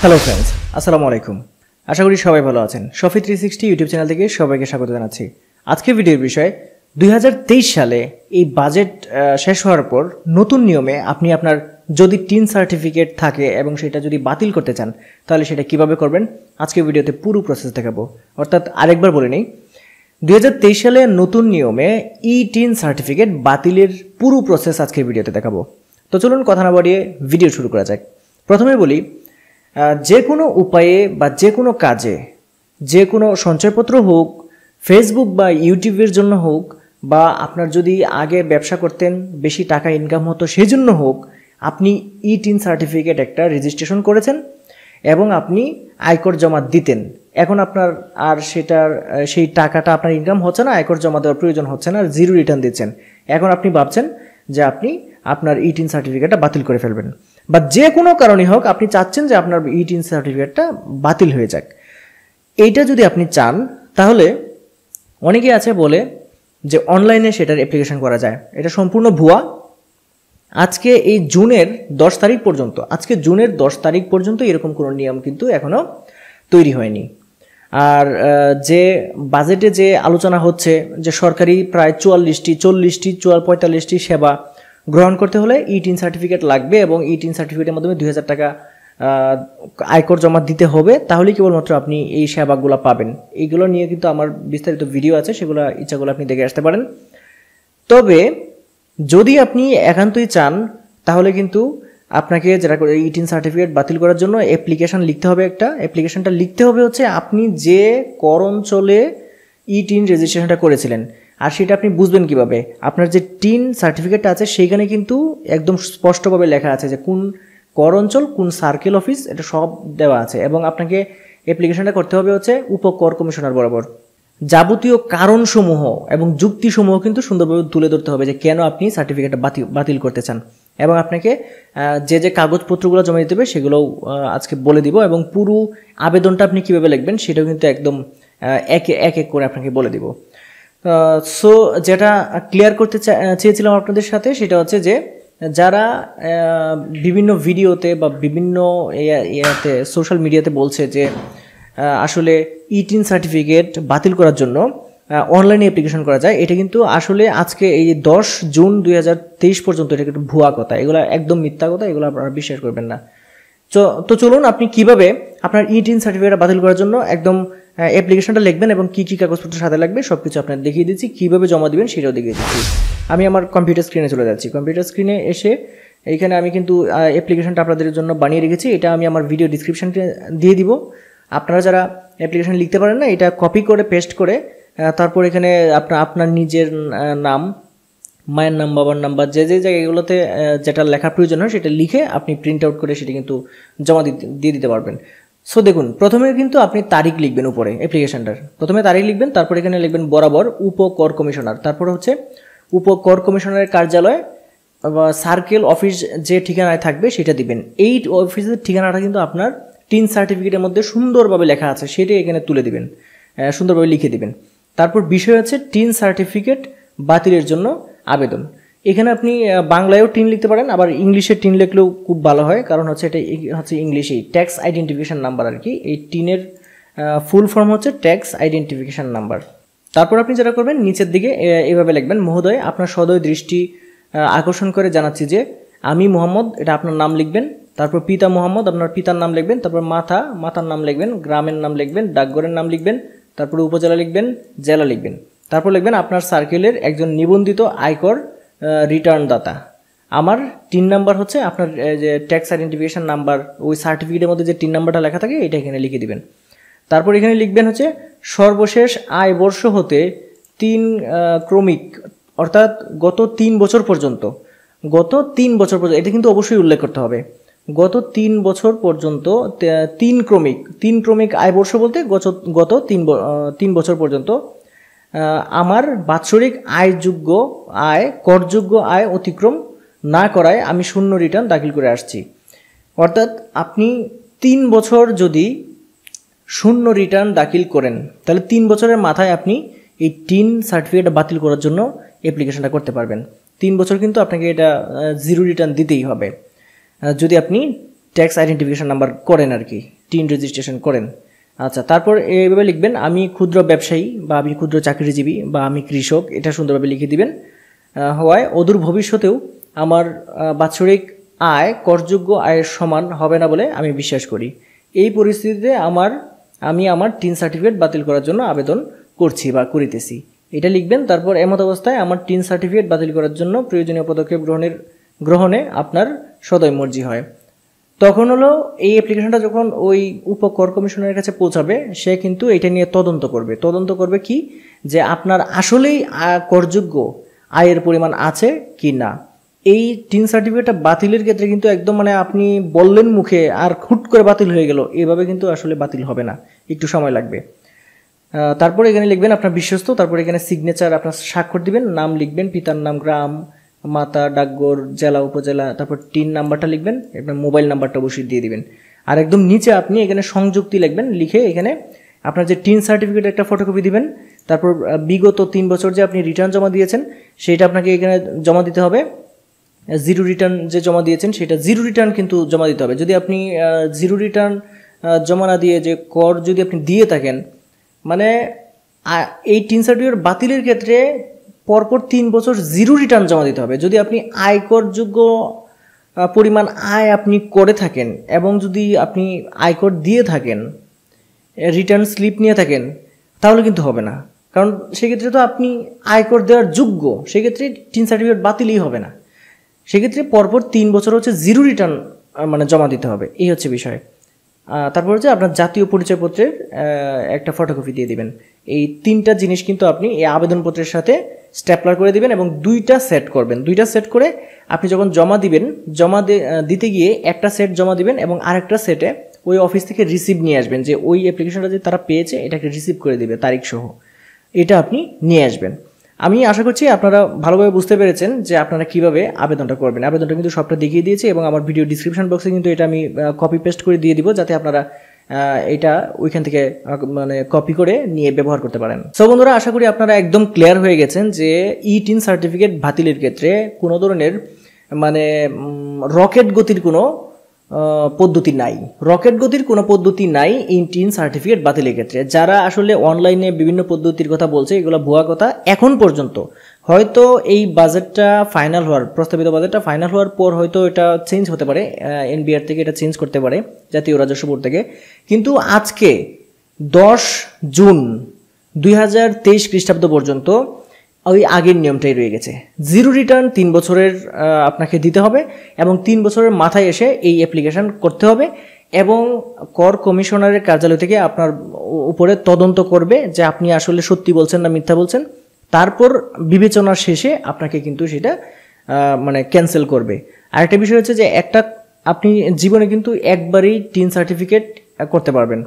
Hello friends, আসসালামু আলাইকুম। আশা করি সবাই ভালো আছেন। শফি 360 ইউটিউব চ্যানেল থেকে সবাইকে স্বাগত জানাচ্ছি। আজকের ভিডিওর বিষয় 2023 সালে এই বাজেট শেষ হওয়ার পর নতুন নিয়মে আপনি আপনার যদি টিন সার্টিফিকেট থাকে এবং সেটা যদি বাতিল করতে চান তাহলে সেটা কিভাবে করবেন আজকের ভিডিওতে পুরো প্রসেস দেখাবো। অর্থাৎ আরেকবার বলে নেই, 2023 সালে নতুন নিয়মে টিন সার্টিফিকেট বাতিলের পুরো প্রসেস আজকের ভিডিওতে দেখাবো। তো চলুন কথা না বাড়িয়ে ভিডিও শুরু করা যাক। প্রথমে বলি, যে কোনো উপায়ে বা যে কোনো কাজে, যে কোনো সঞ্চয়পত্র হোক, ফেসবুক বা ইউটিউবের জন্য হোক, বা আপনার যদি আগে ব্যবসা করতেন বেশি টাকা ইনকাম হতো সেই জন্য হোক, আপনি টিন সার্টিফিকেট একটা রেজিস্ট্রেশন করেছেন এবং আপনি আয়কর জমা দিতেন। এখন আপনার আর সেই টাকাটা আপনার ইনকাম হচ্ছে না, আয়কর জমা দেওয়ার প্রয়োজন হচ্ছে না, জিরো রিটার্ন দিচ্ছেন। এখন আপনি ভাবছেন যে আপনি আপনার টিন সার্টিফিকেটটা বাতিল করে ফেলবেন, বা যে কোনো কারণে হোক আপনি চাচ্ছেন যে আপনার টিন সার্টিফিকেটটা বাতিল হয়ে যাক। এইটা যদি আপনি চান তাহলে অনেকে আছে বলে যে অনলাইনে সেটার অ্যাপ্লিকেশন করা যায়। এটা সম্পূর্ণ ভুয়া। আজকে জুনের 10 তারিখ পর্যন্ত এরকম কোনো নিয়ম কিন্তু এখনও তৈরি হয়নি। আর যে বাজেটে যে আলোচনা হচ্ছে যে সরকারি প্রায় 45টি সেবা গ্রহণ করতে হলে টিন সার্টিফিকেট লাগবে এবং টিন সার্টিফিকেটের মাধ্যমে 2000 টাকা আয়কর জমা দিতে হবে, তাহলে কেবলমাত্র আপনি এই সেবাগুলো পাবেন। এইগুলো নিয়ে কিন্তু আমার বিস্তারিত ভিডিও আছে, সেগুলো ইচ্ছাগুলো আপনি দেখে আসতে পারেন। তবে যদি আপনি একান্তই চান তাহলে কিন্তু আপনাকে যেটা করে টিন সার্টিফিকেট বাতিল করার জন্য অ্যাপ্লিকেশন লিখতে হবে। অ্যাপ্লিকেশনটা লিখতে হবে হচ্ছে আপনি যে কর অঞ্চলে টিন রেজিস্ট্রেশনটা করেছিলেন। আর সেটা আপনি বুঝবেন কিভাবে? আপনার যে টিন সার্টিফিকেটটা আছে সেইখানে কিন্তু একদম স্পষ্টভাবে লেখা আছে যে কোন কর অঞ্চল, কোন সার্কেল অফিস, এটা সব দেওয়া আছে। এবং আপনাকে অ্যাপ্লিকেশনটা করতে হবে হচ্ছে উপকর কমিশনার বরাবর। যাবতীয় কারণসমূহ এবং যুক্তিসমূহ কিন্তু সুন্দরভাবে তুলে ধরতে হবে যে কেন আপনি সার্টিফিকেটটা বাতিল করতে চান। এবং আপনাকে যে কাগজপত্রগুলো জমা দিতে হবে সেগুলোও আজকে বলে দিব, এবং পুরো আবেদনটা আপনি কীভাবে লিখবেন সেটাও কিন্তু একদম এক এক করে আপনাকে বলে দিব। সো যেটা ক্লিয়ার করতে চেয়েছিলাম আপনাদের সাথে সেটা হচ্ছে যে যারা বিভিন্ন ভিডিওতে বা বিভিন্ন সোশ্যাল মিডিয়াতে বলছে যে আসলে টিন সার্টিফিকেট বাতিল করার জন্য অনলাইনে অ্যাপ্লিকেশন করা যায়, এটা কিন্তু আসলে আজকে এই 10 জুন 2023 পর্যন্ত এটা কিন্তু ভুয়া কথা, এগুলো একদম মিথ্যা কথা, এগুলো আপনারা বিশ্বাস করবেন না। তো চলুন আপনি কিভাবে আপনার টিন সার্টিফিকেট বাতিল করার জন্য একদম অ্যাপ্লিকেশনটা লিখবেন এবং কী কাগজপত্র সাথে লাগবে সব কিছু আপনার দেখিয়ে দিচ্ছি, কীভাবে জমা দিবেন সেটাও দেখিয়ে দিচ্ছি। আমি আমার কম্পিউটার স্ক্রিনে চলে যাচ্ছি। কম্পিউটার স্ক্রিনে এসে এইখানে আমি কিন্তু অ্যাপ্লিকেশনটা আপনাদের জন্য বানিয়ে রেখেছি, এটা আমি আমার ভিডিও ডিসক্রিপশানে দিয়ে দিব। আপনারা যারা অ্যাপ্লিকেশন লিখতে পারেন না, এটা কপি করে পেস্ট করে তারপর এখানে আপনার নিজের নাম, মায়ের নাম, বাবার নাম্বার, যে জায়গাগুলোতে যেটা লেখার প্রয়োজন হয় সেটা লিখে আপনি প্রিন্ট আউট করে সেটা কিন্তু জমা দিয়ে দিতে পারবেন। সো দেখুন, প্রথমে কিন্তু আপনি তারিখ লিখবেন উপরে অ্যাপ্লিকেশনটার, প্রথমে তারিখ লিখবেন, তারপর এখানে লিখবেন বরাবর উপকর কমিশনার, তারপর হচ্ছে উপকর কমিশনারের কার্যালয় বা সার্কেল অফিস যে ঠিকানায় থাকবে সেটা দিবেন। এই অফিসের ঠিকানাটা কিন্তু আপনার টিন সার্টিফিকেটের মধ্যে সুন্দরভাবে লেখা আছে, সেটাই এখানে তুলে দিবেন, সুন্দরভাবে লিখে দিবেন। তারপর বিষয় হচ্ছে টিন সার্টিফিকেট বাতিলের জন্য আবেদন। এখানে আপনি বাংলায়ও টিন লিখতে পারেন, আবার ইংলিশে টিন লিখলেও খুব ভালো হয়, কারণ হচ্ছে এটা হচ্ছে ইংলিশেই ট্যাক্স আইডেন্টিফিকেশন নাম্বার আর কি। এই টিনের ফুল ফর্ম হচ্ছে ট্যাক্স আইডেন্টিফিকেশন নাম্বার। তারপর আপনি যেটা করবেন, নিচের দিকে এভাবে লিখবেন, মহোদয় আপনার সদয় দৃষ্টি আকর্ষণ করে জানাচ্ছি যে আমি মোহাম্মদ, এটা আপনার নাম লিখবেন। তারপর পিতা মোহাম্মদ, আপনার পিতার নাম লিখবেন। তারপর মাতার নাম লিখবেন, গ্রামের নাম লিখবেন, ডাকঘরের নাম লিখবেন, তারপরে উপজেলা লিখবেন, জেলা লিখবেন। তারপর লিখবেন আপনার সার্কেলের একজন নিবন্ধিত আয়কর রিটার্ন দাতা। আমার টিন নাম্বার হচ্ছে আপনার যে ট্যাক্স আইডেন্টিফিকেশন নাম্বার, ওই সার্টিফিকেটের মধ্যে যে টিন নাম্বারটা লেখা থাকে এটা এখানে লিখে দিবেন। তারপর এখানে লিখবেন হচ্ছে সর্বশেষ আয় বর্ষ হতে 3 ক্রমিক, অর্থাৎ গত 3 বছর পর্যন্ত, এটা কিন্তু অবশ্যই উল্লেখ করতে হবে। গত 3 বছর পর্যন্ত 3 ক্রমিক আয় বর্ষ বলতে গত 3 বছর পর্যন্ত আমার বাৎসরিক করযোগ্য আয় অতিক্রম না করায় আমি শূন্য রিটার্ন দাখিল করে আসছি। অর্থাৎ আপনি 3 বছর যদি শূন্য রিটার্ন দাখিল করেন তাহলে 3 বছরের মাথায় আপনি এই টিন সার্টিফিকেট বাতিল করার জন্য অ্যাপ্লিকেশনটা করতে পারবেন। 3 বছর কিন্তু আপনাকে এটা জিরো রিটার্ন দিতেই হবে। যদি আপনি ট্যাক্স আইডেন্টিফিকেশন নাম্বার করেন আর কি, টিন রেজিস্ট্রেশন করেন। আচ্ছা, তারপর এইভাবে লিখবেন আমি ক্ষুদ্র ব্যবসায়ী বা আমি ক্ষুদ্র চাকরিজীবী বা আমি কৃষক, এটা সুন্দরভাবে লিখে দিবেন। হওয়ায় অদূর ভবিষ্যতেও আমার বাৎসরিক আয় করযোগ্য আয়ের সমান হবে না বলে আমি বিশ্বাস করি। এই পরিস্থিতিতে আমি আমার টিন সার্টিফিকেট বাতিল করার জন্য আবেদন করছি বা করিতেছি, এটা লিখবেন। তারপর এমত অবস্থায় আমার টিন সার্টিফিকেট বাতিল করার জন্য প্রয়োজনীয় পদক্ষেপ গ্রহণে আপনার সদয় মর্জি হয়। তখন হলো এই অ্যাপ্লিকেশনটা যখন ওই উপকর কমিশনারের কাছে পৌঁছাবে, সে কিন্তু এটা নিয়ে তদন্ত করবে কি যে আপনার আসলেই করযোগ্য আয়ের পরিমাণ আছে কি না। এই টিন সার্টিফিকেটটা বাতিলের ক্ষেত্রে কিন্তু একদম মানে আপনি বললেন মুখে আর হুট করে বাতিল হয়ে গেল, এভাবে কিন্তু আসলে বাতিল হবে না, একটু সময় লাগবে। তারপরে এখানে লিখবেন আপনার বিশ্বস্ত, তারপরে এখানে সিগনেচার আপনার স্বাক্ষর দিবেন, নাম লিখবেন, পিতার নাম, গ্রাম, মাতা, ডাকঘর, জেলা, উপজেলা, তারপর টিন নাম্বারটা লিখবেন, আপনার মোবাইল নাম্বারটা অবশ্যই দিয়ে দিবেন। আর একদম নিচে আপনি এখানে সংযুক্তি লিখবেন, লিখে এখানে আপনার যে টিন সার্টিফিকেটের একটা ফটোকপি দিবেন। তারপর বিগত 3 বছর যে আপনি রিটার্ন জমা দিয়েছেন সেটা আপনাকে এখানে জমা দিতে হবে। জিরো রিটার্ন যে জমা দিয়েছেন সেটা জিরো রিটার্ন কিন্তু জমা দিতে হবে। যদি আপনি জিরো রিটার্ন জমা না দিয়ে যে কর যদি আপনি দিয়ে থাকেন, মানে এই টিন সার্টিফিকেট বাতিলের ক্ষেত্রে পরপর 3 বছর জিরো রিটার্ন জমা দিতে হবে। যদি আপনি আয়করযোগ্য পরিমাণ আয় আপনি করে থাকেন এবং যদি আপনি আয়কর দিয়ে থাকেন, রিটার্ন স্লিপ নিয়ে থাকেন, তাহলে কিন্তু হবে না, কারণ সেক্ষেত্রে তো আপনি আয়কর দেওয়ার যোগ্য, সেক্ষেত্রে টিন সার্টিফিকেট বাতিলই হবে না। সেক্ষেত্রে পরপর 3 বছর হচ্ছে জিরো রিটার্ন মানে জমা দিতে হবে, এই হচ্ছে বিষয়। তারপর হচ্ছে আপনার জাতীয় পরিচয়পত্রের একটা ফটোকপি দিয়ে দিবেন। এই 3টা জিনিস কিন্তু আপনি এই আবেদনপত্রের সাথে স্ট্যাপলার করে দিবেন এবং 2টা সেট করবেন। 2টা সেট করে আপনি যখন জমা দিবেন, দিতে গিয়ে একটা সেট জমা দিবেন এবং আরেকটা সেটে ওই অফিস থেকে রিসিভ নিয়ে আসবেন, যে ওই অ্যাপ্লিকেশনটা যে তারা পেয়েছে এটাকে রিসিভ করে দিবে তারিখ সহ, এটা আপনি নিয়ে আসবেন। আমি আশা করছি আপনারা ভালোভাবে বুঝতে পেরেছেন যে আপনারা কিভাবে আবেদনটা করবেন। আবেদনটা কিন্তু সবটা দেখিয়ে দিয়েছি এবং আমার ভিডিও ডিসক্রিপশন বক্সে কিন্তু এটা আমি কপি পেস্ট করে দিয়ে দিব, যাতে আপনারা এটা ওইখান থেকে মানে কপি করে নিয়ে ব্যবহার করতে পারেন। সো বন্ধুরা, আশা করি আপনারা একদম ক্লিয়ার হয়ে গেছেন যে টিন সার্টিফিকেট বাতিলের ক্ষেত্রে কোনো ধরনের মানে রকেট গতির কোনো পদ্ধতি নাই এই টিন সার্টিফিকেট বাতিলের ক্ষেত্রে। যারা আসলে অনলাইনে বিভিন্ন পদ্ধতির কথা বলছে, এগুলো ভুয়া কথা। এখন পর্যন্ত হয়তো এই বাজেটটা ফাইনাল হওয়ার, প্রস্তাবিত বাজেটটা ফাইনাল হওয়ার পর হয়তো এটা চেঞ্জ হতে পারে, এনবিআর থেকে এটা চেঞ্জ করতে পারে, জাতীয় রাজস্ব বোর্ড থেকে। কিন্তু আজকে 10 জুন 2023 খ্রিস্টাব্দ পর্যন্ত ওই আগের নিয়মটাই রয়ে গেছে। জিরো রিটার্ন 3 বছরের আপনাকে দিতে হবে এবং 3 বছরের মাথায় এসে এই অ্যাপ্লিকেশন করতে হবে এবং কর কমিশনারের কার্যালয় থেকে আপনার উপরে তদন্ত করবে যে আপনি আসলে সত্যি বলছেন না মিথ্যা বলছেন। তারপর বিবেচনার শেষে আপনাকে কিন্তু সেটা মানে ক্যান্সেল করবে। আরেকটা বিষয় হচ্ছে যে আপনি জীবনে কিন্তু একবারই টিন সার্টিফিকেট করতে পারবেন।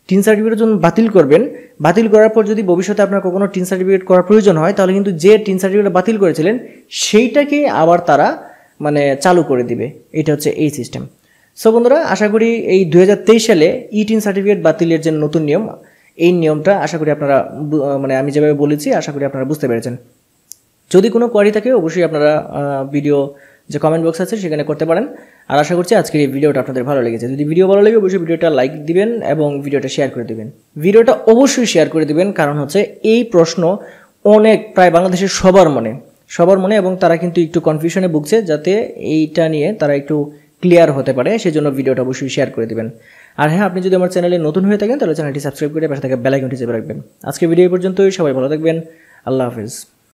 টিন সার্টিফিকেট যখন বাতিল করবেন, বাতিল করার পর যদি ভবিষ্যতে আপনার কখনো টিন সার্টিফিকেট করার প্রয়োজন হয়, তাহলে কিন্তু যে টিন সার্টিফিকেট বাতিল করেছিলেন সেইটাকে আবার তারা মানে চালু করে দিবে। এটা হচ্ছে এই সিস্টেম। সো বন্ধুরা, আশা করি এই 2023 সালে টিন সার্টিফিকেট বাতিলের যে নতুন নিয়ম, এই নিয়মটা আশা করি আপনারা মানে আমি যেভাবে বলেছি আশা করি আপনারা বুঝতে পেরেছেন। যদি কোনো কোয়ারি থাকে অবশ্যই আপনারা ভিডিও যে কমেন্ট বক্স আছে সেখানে করতে পারেন। আর আশা করছি আজকের এই ভিডিওটা আপনাদের ভালো লেগেছে। যদি ভিডিও ভালো লাগে অবশ্যই ভিডিওটা লাইক দিবেন এবং ভিডিওটা শেয়ার করে দিবেন। ভিডিওটা অবশ্যই শেয়ার করে দিবেন, কারণ হচ্ছে এই প্রশ্ন প্রায় বাংলাদেশের সবার মনে এবং তারা কিন্তু একটু কনফিউশনে ভুগছে, যাতে এইটা নিয়ে তারা একটু ক্লিয়ার হতে পারে, সেজন্য ভিডিওটা অবশ্যই শেয়ার করে দিবেন। আর হ্যাঁ, আপনি যদি আমার চ্যানেলে নতুন হয়ে থাকেন তাহলে চ্যানেলটি সাবস্ক্রাইব করে পাশে থাকা বেল আইকনটি চেপে রাখবেন। আজকে ভিডিও পর্যন্তই, সবাই ভালো থাকবেন। আল্লাহ হাফেজ।